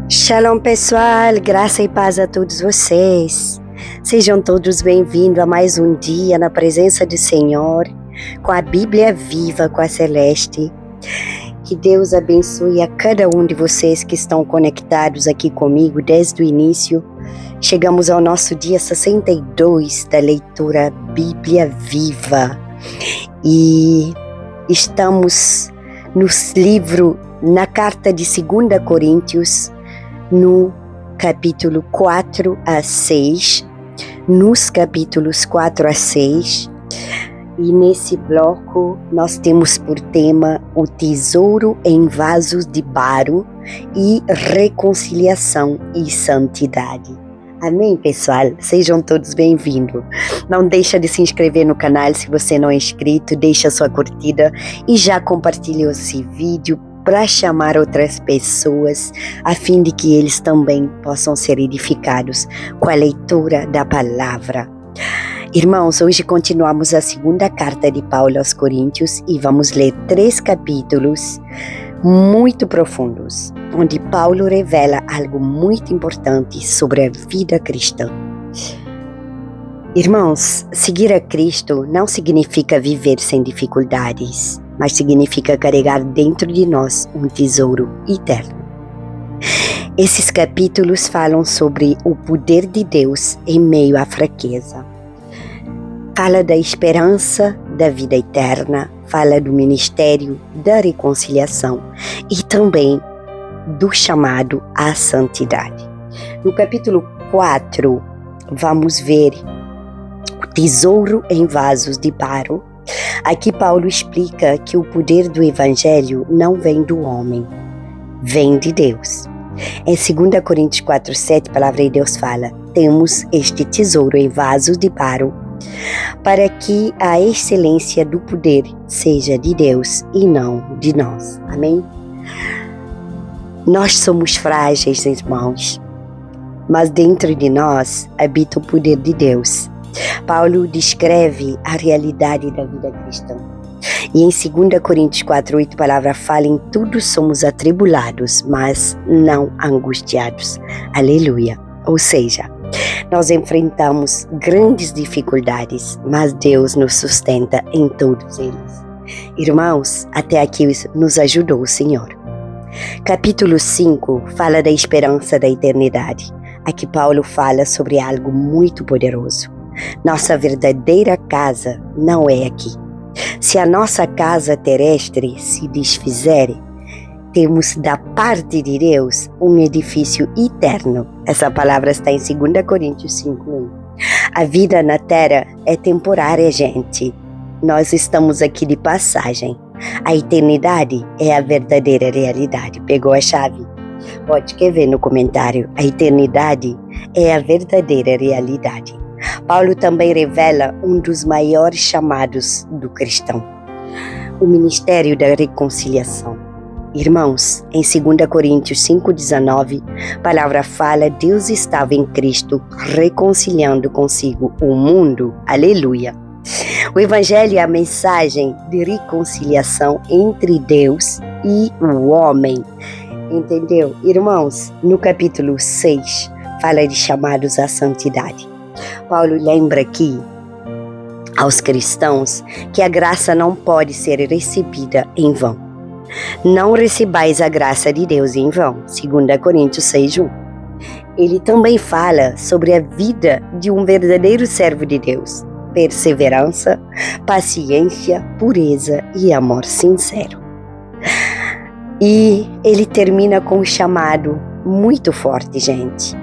Shalom pessoal, graça e paz a todos vocês. Sejam todos bem-vindos a mais um dia na presença do Senhor, com a Bíblia viva, com a Celeste. Que Deus abençoe a cada um de vocês que estão conectados aqui comigo desde o início. Chegamos ao nosso dia 62 da leitura Bíblia Viva e estamos no livro, na carta de 2 Coríntios, no capítulo 4 a 6, nos capítulos 4 a 6, e nesse bloco nós temos por tema o tesouro em vasos de barro e reconciliação e santidade. Amém, pessoal? Sejam todos bem-vindos. Não deixa de se inscrever no canal se você não é inscrito, deixa sua curtida e já compartilha esse vídeo para chamar outras pessoas, a fim de que eles também possam ser edificados com a leitura da palavra. Irmãos, hoje continuamos a segunda carta de Paulo aos Coríntios e vamos ler 3 capítulos muito profundos, onde Paulo revela algo muito importante sobre a vida cristã. Irmãos, seguir a Cristo não significa viver sem dificuldades, mas significa carregar dentro de nós um tesouro eterno. Esses capítulos falam sobre o poder de Deus em meio à fraqueza. Fala da esperança da vida eterna, fala do ministério da reconciliação e também do chamado à santidade. No capítulo 4, vamos ver o tesouro em vasos de barro. Aqui Paulo explica que o poder do evangelho não vem do homem, vem de Deus. Em 2 Coríntios 4:7, a palavra de Deus fala: temos este tesouro em vasos de barro, para que a excelência do poder seja de Deus e não de nós. Amém? Nós somos frágeis, irmãos, mas dentro de nós habita o poder de Deus. Paulo descreve a realidade da vida cristã. E em 2 Coríntios 4:8, a palavra fala: em tudo somos atribulados, mas não angustiados. Aleluia! Ou seja, nós enfrentamos grandes dificuldades, mas Deus nos sustenta em todos eles. Irmãos, até aqui nos ajudou o Senhor. Capítulo 5 fala da esperança da eternidade. Aqui Paulo fala sobre algo muito poderoso. Nossa verdadeira casa não é aqui. Se a nossa casa terrestre se desfizer, temos da parte de Deus um edifício eterno. Essa palavra está em 2 Coríntios 5:1. A vida na terra é temporária, gente. Nós estamos aqui de passagem. A eternidade é a verdadeira realidade. Pegou a chave? Pode escrever no comentário. A eternidade é a verdadeira realidade. Paulo também revela um dos maiores chamados do cristão: o ministério da reconciliação. Irmãos, em 2 Coríntios 5:19, a palavra fala: Deus estava em Cristo reconciliando consigo o mundo. Aleluia! O Evangelho é a mensagem de reconciliação entre Deus e o homem. Entendeu? Irmãos, no capítulo 6, fala de chamados à santidade. Paulo lembra aqui aos cristãos que a graça não pode ser recebida em vão. Não recebais a graça de Deus em vão, 2 Coríntios 6:1. Ele também fala sobre a vida de um verdadeiro servo de Deus: perseverança, paciência, pureza e amor sincero. E ele termina com um chamado muito forte, gente: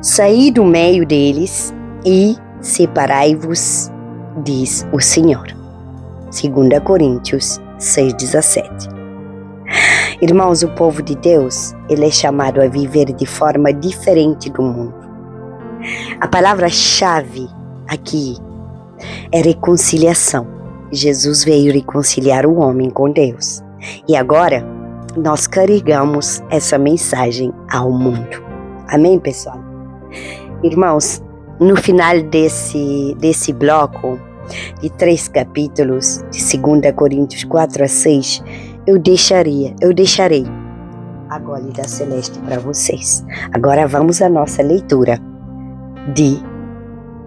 saí do meio deles e separai-vos, diz o Senhor. 2 Coríntios 6:17. Irmãos, o povo de Deus, ele é chamado a viver de forma diferente do mundo. A palavra-chave aqui é reconciliação. Jesus veio reconciliar o homem com Deus. E agora, nós carregamos essa mensagem ao mundo. Amém, pessoal? Irmãos, no final desse bloco de 3 capítulos, de 2 Coríntios 4 a 6, eu deixarei a Gólida Celeste para vocês. Agora vamos à nossa leitura de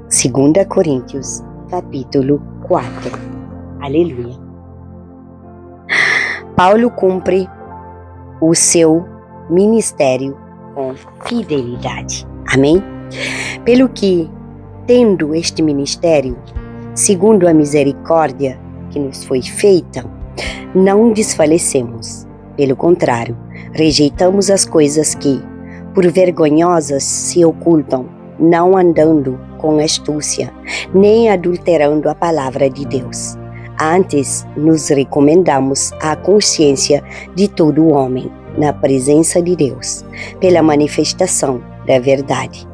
2 Coríntios, capítulo 4. Aleluia. Paulo cumpre o seu ministério com fidelidade. Amém? Pelo que, tendo este ministério, segundo a misericórdia que nos foi feita, não desfalecemos. Pelo contrário, rejeitamos as coisas que, por vergonhosas, se ocultam, não andando com astúcia, nem adulterando a palavra de Deus. Antes, nos recomendamos à consciência de todo o homem, na presença de Deus, pela manifestação da verdade.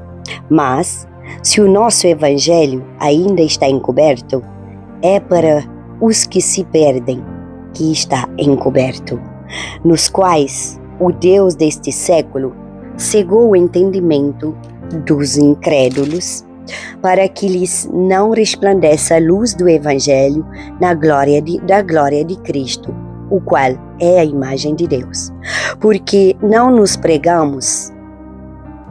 Mas, se o nosso evangelho ainda está encoberto, é para os que se perdem que está encoberto, nos quais o Deus deste século cegou o entendimento dos incrédulos, para que lhes não resplandeça a luz do evangelho da glória de Cristo, o qual é a imagem de Deus. Porque não nos pregamos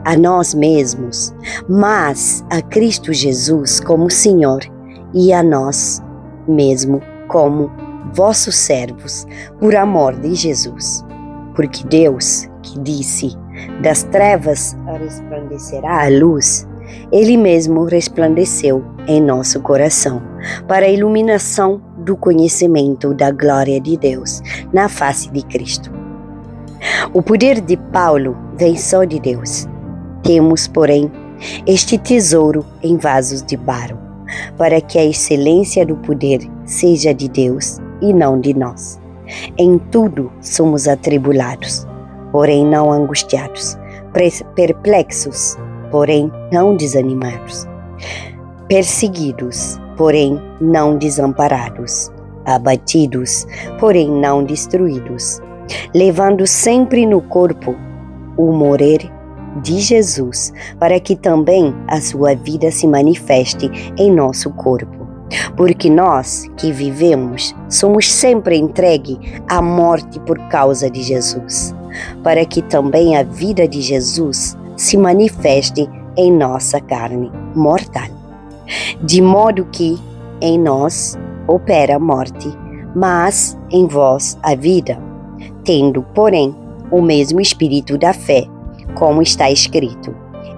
a nós mesmos, mas a Cristo Jesus como Senhor, e a nós mesmo como vossos servos, por amor de Jesus. Porque Deus, que disse, das trevas resplandecerá a luz, Ele mesmo resplandeceu em nosso coração, para a iluminação do conhecimento da glória de Deus na face de Cristo. O poder de Paulo vem só de Deus. Temos, porém, este tesouro em vasos de barro, para que a excelência do poder seja de Deus e não de nós. Em tudo somos atribulados, porém não angustiados, perplexos, porém não desanimados, perseguidos, porém não desamparados, abatidos, porém não destruídos, levando sempre no corpo o morrer de Jesus, para que também a sua vida se manifeste em nosso corpo. Porque nós que vivemos somos sempre entregues à morte por causa de Jesus, para que também a vida de Jesus se manifeste em nossa carne mortal. De modo que em nós opera a morte, mas em vós a vida, tendo, porém, o mesmo espírito da fé, como está escrito: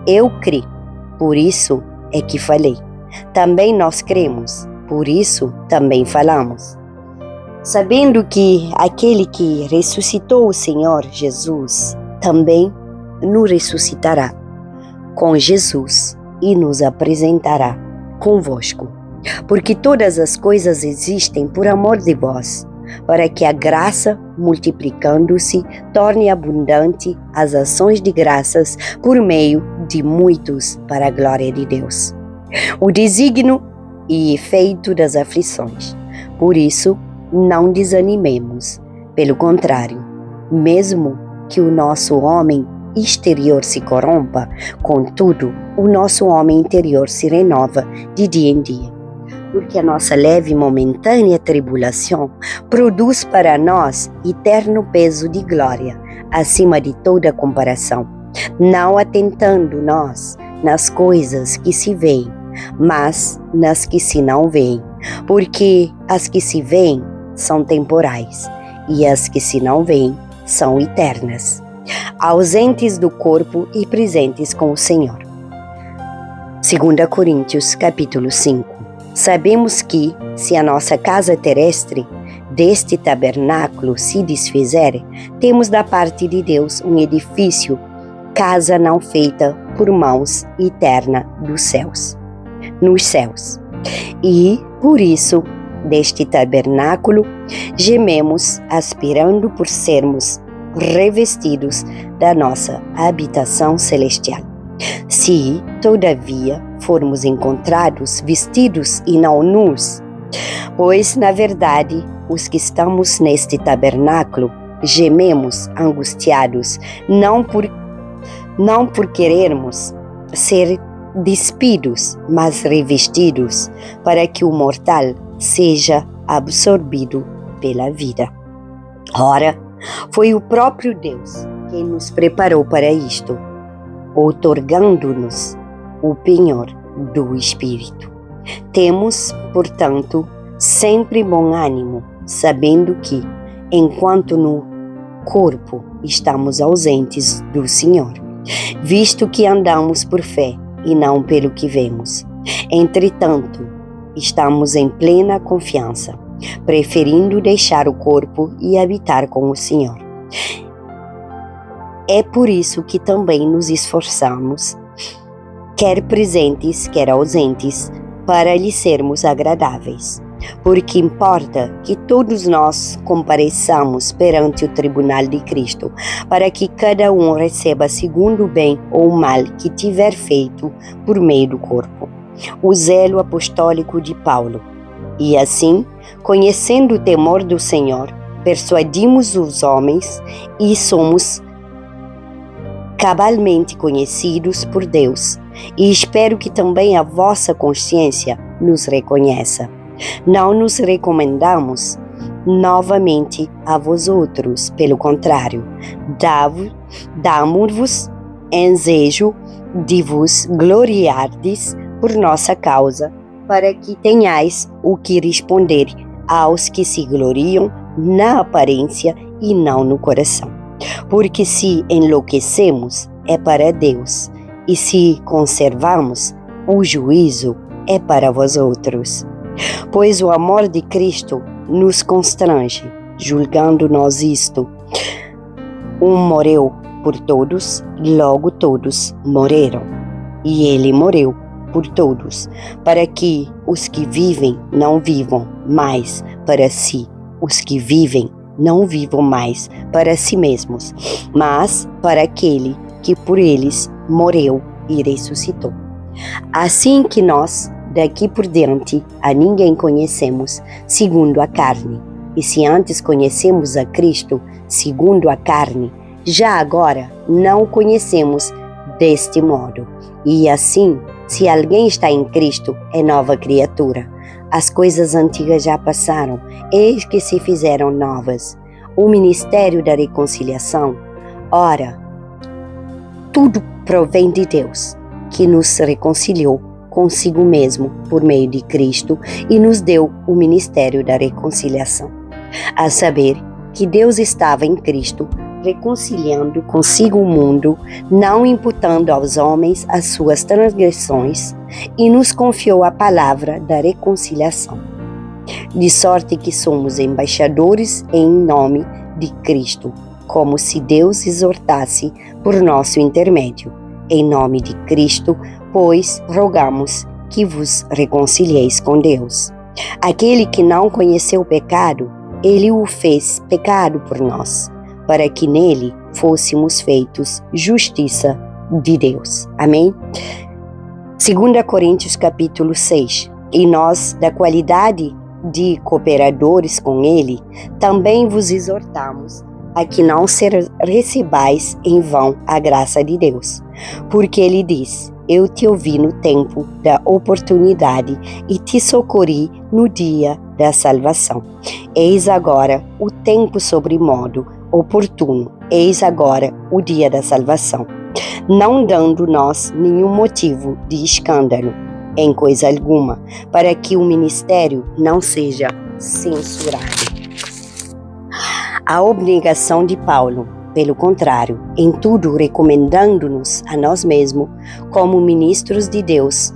eu criei, por isso é que falei. Também nós cremos, por isso também falamos. Sabendo que aquele que ressuscitou o Senhor Jesus também nos ressuscitará com Jesus e nos apresentará convosco. Porque todas as coisas existem por amor de vós, para que a graça, multiplicando-se, torne abundante as ações de graças por meio de muitos para a glória de Deus. O desígnio e efeito das aflições. Por isso, não desanimemos. Pelo contrário, mesmo que o nosso homem exterior se corrompa, contudo, o nosso homem interior se renova de dia em dia. Porque a nossa leve e momentânea tribulação produz para nós eterno peso de glória, acima de toda comparação, não atentando nós nas coisas que se veem, mas nas que se não veem, porque as que se veem são temporais, e as que se não veem são eternas, ausentes do corpo e presentes com o Senhor. 2 Coríntios, capítulo 5. Sabemos que, se a nossa casa terrestre deste tabernáculo se desfizer, temos da parte de Deus um edifício, casa não feita por mãos, eterna dos céus, nos céus. E, por isso, deste tabernáculo, gememos, aspirando por sermos revestidos da nossa habitação celestial. Se, todavia, formos encontrados vestidos e não nus, pois, na verdade, os que estamos neste tabernáculo gememos angustiados, não por querermos ser despidos, mas revestidos, para que o mortal seja absorvido pela vida. Ora, foi o próprio Deus que nos preparou para isto, outorgando-nos o penhor do Espírito. Temos, portanto, sempre bom ânimo, sabendo que, enquanto no corpo estamos ausentes do Senhor, visto que andamos por fé e não pelo que vemos. Entretanto, estamos em plena confiança, preferindo deixar o corpo e habitar com o Senhor. É por isso que também nos esforçamos, quer presentes, quer ausentes, para lhe sermos agradáveis. Porque importa que todos nós compareçamos perante o tribunal de Cristo, para que cada um receba segundo o bem ou o mal que tiver feito por meio do corpo. O zelo apostólico de Paulo. E assim, conhecendo o temor do Senhor, persuadimos os homens e somos cabalmente conhecidos por Deus. E espero que também a vossa consciência nos reconheça. Não nos recomendamos novamente a vós outros, pelo contrário, damos-vos ensejo de vos gloriardes por nossa causa, para que tenhais o que responder aos que se gloriam na aparência e não no coração. Porque se enlouquecemos, é para Deus, e se conservamos, o juízo é para vós outros. Pois o amor de Cristo nos constrange, julgando nós isto. Um morreu por todos, logo todos morreram. E ele morreu por todos, para que os que vivem não vivam mais para si, os que vivem não vivam mais para si mesmos, mas para aquele que por eles morreu e ressuscitou. Assim que nós, daqui por diante, a ninguém conhecemos segundo a carne. E se antes conhecemos a Cristo segundo a carne, já agora não o conhecemos deste modo. E assim, se alguém está em Cristo, é nova criatura. As coisas antigas já passaram, eis que se fizeram novas. O ministério da reconciliação, ora, tudo provém de Deus, que nos reconciliou consigo mesmo por meio de Cristo e nos deu o ministério da reconciliação. A saber, que Deus estava em Cristo, reconciliando consigo o mundo, não imputando aos homens as suas transgressões, e nos confiou a palavra da reconciliação. De sorte que somos embaixadores em nome de Cristo, como se Deus exortasse por nosso intermédio. Em nome de Cristo, pois, rogamos que vos reconcilieis com Deus. Aquele que não conheceu o pecado, ele o fez pecado por nós, para que nele fôssemos feitos justiça de Deus. Amém? 2 Coríntios capítulo 6. E nós, da qualidade de cooperadores com ele, também vos exortamos a que não recebais em vão a graça de Deus. Porque ele diz: eu te ouvi no tempo da oportunidade e te socorri no dia da salvação. Eis agora o tempo sobremodo oportuno, eis agora o dia da salvação, não dando nós nenhum motivo de escândalo em coisa alguma, para que o ministério não seja censurado. A abnegação de Paulo, pelo contrário, em tudo recomendando-nos a nós mesmos como ministros de Deus,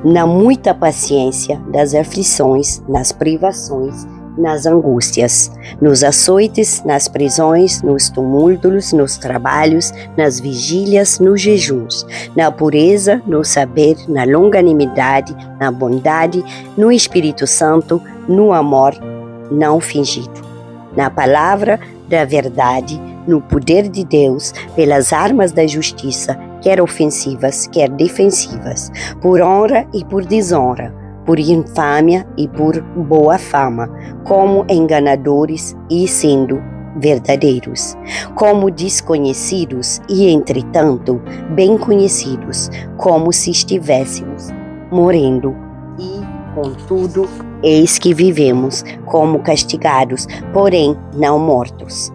na muita paciência das aflições, nas privações, nas angústias, nos açoites, nas prisões, nos tumultos, nos trabalhos, nas vigílias, nos jejuns, na pureza, no saber, na longanimidade, na bondade, no Espírito Santo, no amor não fingido, na palavra da verdade, no poder de Deus, pelas armas da justiça, quer ofensivas, quer defensivas, por honra e por desonra, por infâmia e por boa fama, como enganadores e sendo verdadeiros, como desconhecidos e, entretanto, bem conhecidos, como se estivéssemos morrendo, e, contudo, eis que vivemos como castigados, porém não mortos.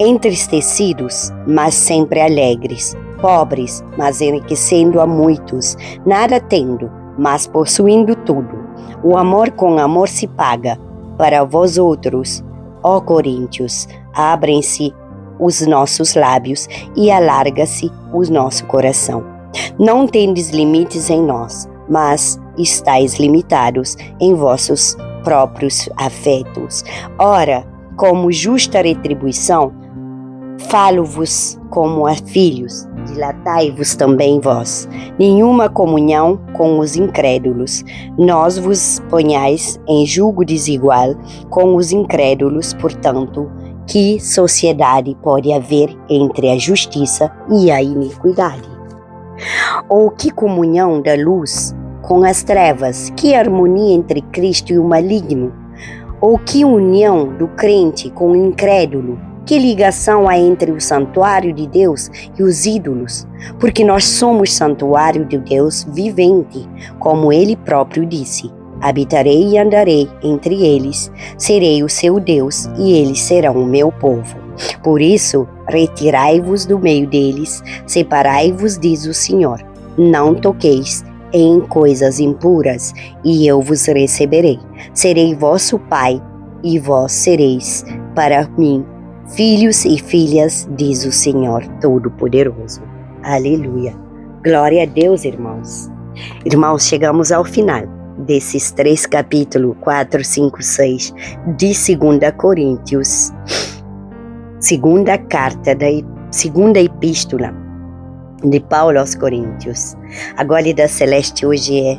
entristecidos, mas sempre alegres, pobres, mas enriquecendo a muitos, nada tendo, mas possuindo tudo. O amor com amor se paga. Para vós outros, ó Coríntios, abrem-se os nossos lábios e alarga-se o nosso coração. Não tendes limites em nós, mas estáis limitados em vossos próprios afetos. Ora, como justa retribuição, falo-vos como a filhos, dilatai-vos também vós. Nenhuma comunhão com os incrédulos. Nós vos ponhais em julgo desigual com os incrédulos, portanto, que sociedade pode haver entre a justiça e a iniquidade? Ou que comunhão da luz com as trevas? Que harmonia entre Cristo e o maligno? Ou que união do crente com o incrédulo? Que ligação há entre o santuário de Deus e os ídolos? Porque nós somos santuário de Deus vivente, como Ele próprio disse. Habitarei e andarei entre eles, serei o seu Deus e eles serão o meu povo. Por isso, retirai-vos do meio deles, separai-vos, diz o Senhor. Não toqueis em coisas impuras, e eu vos receberei. Serei vosso Pai, e vós sereis para mim filhos e filhas, diz o Senhor Todo-Poderoso. Aleluia. Glória a Deus, irmãos. Irmãos, chegamos ao final desses 3 capítulos, 4, 5, 6, de 2 Coríntios, segunda carta, segunda epístola de Paulo aos Coríntios. A guarida celeste hoje é: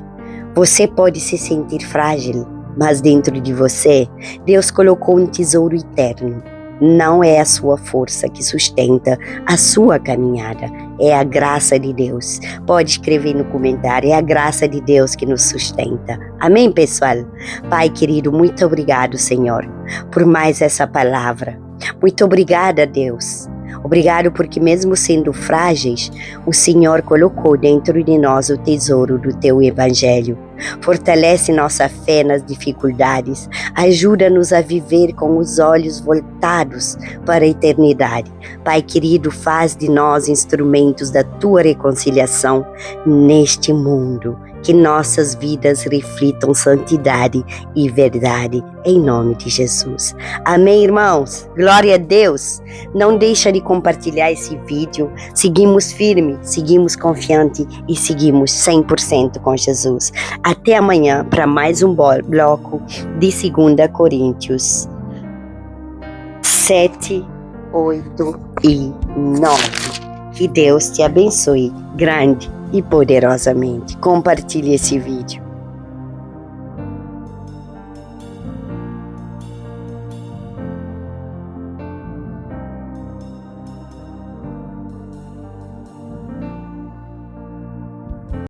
você pode se sentir frágil, mas dentro de você, Deus colocou um tesouro eterno. Não é a sua força que sustenta a sua caminhada, é a graça de Deus. Pode escrever no comentário, é a graça de Deus que nos sustenta. Amém, pessoal? Pai querido, muito obrigado, Senhor, por mais essa palavra. Muito obrigada, Deus. Obrigado porque mesmo sendo frágeis, o Senhor colocou dentro de nós o tesouro do Teu Evangelho. Fortalece nossa fé nas dificuldades, ajuda-nos a viver com os olhos voltados para a eternidade. Pai querido, faz de nós instrumentos da Tua reconciliação neste mundo. Que nossas vidas reflitam santidade e verdade, em nome de Jesus. Amém, irmãos? Glória a Deus! Não deixa de compartilhar esse vídeo. Seguimos firme, seguimos confiante e seguimos 100% com Jesus. Até amanhã para mais um bloco de 2 Coríntios 7, 8 e 9. Que Deus te abençoe grande e poderosamente. Compartilhe esse vídeo.